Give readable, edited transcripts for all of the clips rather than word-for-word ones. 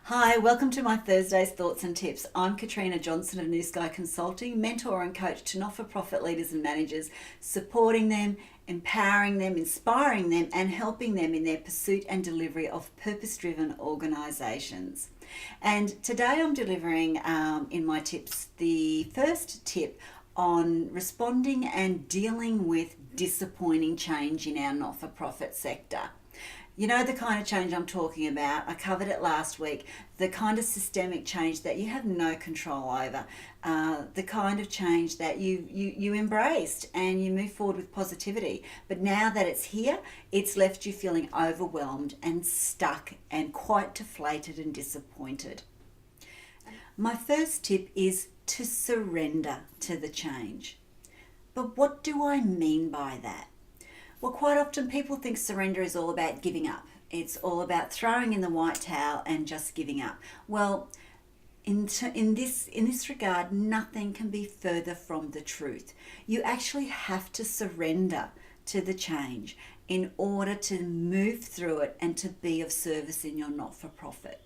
Hi, welcome to my Thursday's Thoughts and Tips. I'm Katrina Johnson of New Sky Consulting, mentor and coach to not-for-profit leaders and managers, supporting them, empowering them, inspiring them, and helping them in their pursuit and delivery of purpose-driven organisations. And today I'm delivering in my tips the first tip on responding and dealing with disappointing change in our not-for-profit sector. You know the kind of change I'm talking about. I covered it last week. The kind of systemic change that you have no control over. The kind of change that you embraced and you move forward with positivity. But now that it's here, it's left you feeling overwhelmed and stuck and quite deflated and disappointed. My first tip is to surrender to the change. But what do I mean by that? Well, quite often people think surrender is all about giving up. It's all about throwing in the white towel and just giving up. Well, in this regard, nothing can be further from the truth. You actually have to surrender to the change in order to move through it and to be of service in your not-for-profit.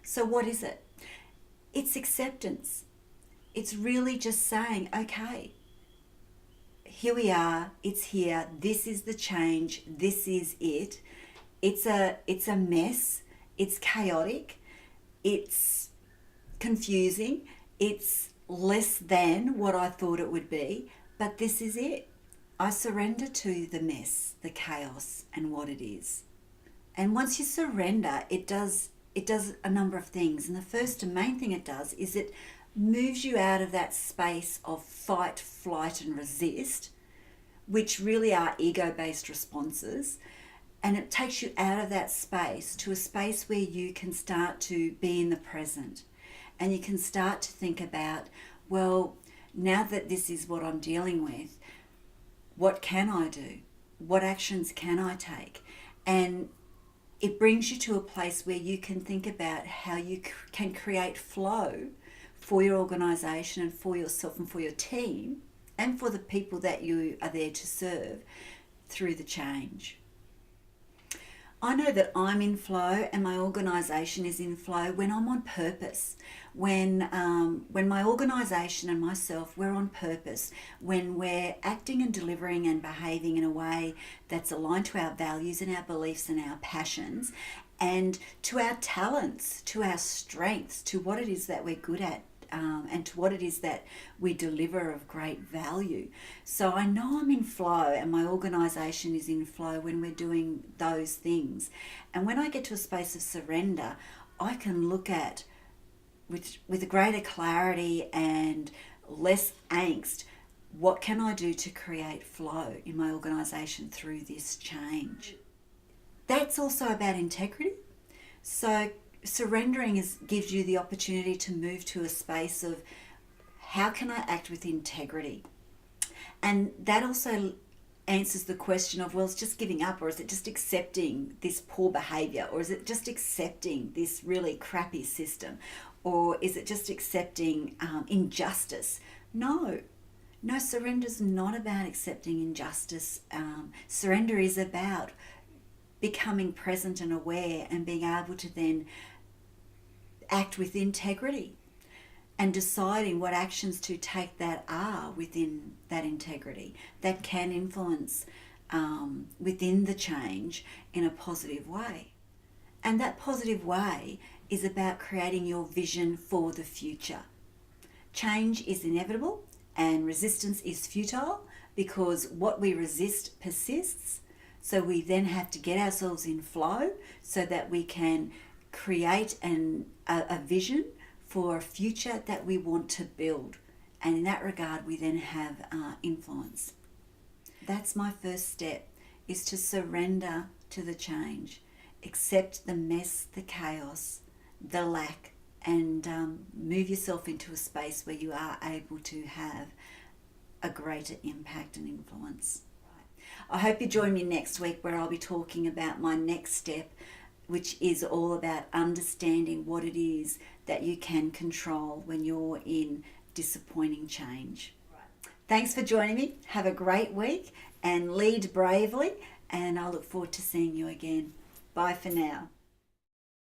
So what is it? It's acceptance. It's really just saying, okay, here we are, it's here, this is the change, this is it. It's a mess, it's chaotic, it's confusing, it's less than what I thought it would be, but this is it. I surrender to the mess, the chaos, and what it is. And once you surrender, it does a number of things. And the first and main thing it does is it moves you out of that space of fight, flight, and resist, which really are ego-based responses, and it takes you out of that space to a space where you can start to be in the present, and you can start to think about, well, now that this is what I'm dealing with, what can I do? What actions can I take? And it brings you to a place where you can think about how you can create flow for your organisation and for yourself and for your team and for the people that you are there to serve through the change. I know that I'm in flow and my organisation is in flow when I'm on purpose, when my organisation and myself, we're on purpose, when we're acting and delivering and behaving in a way that's aligned to our values and our beliefs and our passions and to our talents, to our strengths, to what it is that we're good at. And to what it is that we deliver of great value. So I know I'm in flow and my organisation is in flow when we're doing those things. And when I get to a space of surrender, I can look at, with a greater clarity and less angst, what can I do to create flow in my organisation through this change? That's also about integrity. So surrendering gives you the opportunity to move to a space of how can I act with integrity? And that also answers the question of, well, it's just giving up, or is it just accepting this poor behaviour, or is it just accepting this really crappy system, or is it just accepting injustice? No, surrender's not about accepting injustice. Surrender is about becoming present and aware and being able to then act with integrity and deciding what actions to take that are within that integrity that can influence within the change in a positive way. And that positive way is about creating your vision for the future. Change is inevitable and resistance is futile because what we resist persists. So we then have to get ourselves in flow so that we can create a vision for a future that we want to build. And in that regard, we then have influence. That's my first step, is to surrender to the change. Accept the mess, the chaos, the lack, and move yourself into a space where you are able to have a greater impact and influence. I hope you join me next week where I'll be talking about my next step, which is all about understanding what it is that you can control when you're in disappointing change. Thanks for joining me. Have a great week and lead bravely, and I look forward to seeing you again. Bye for now.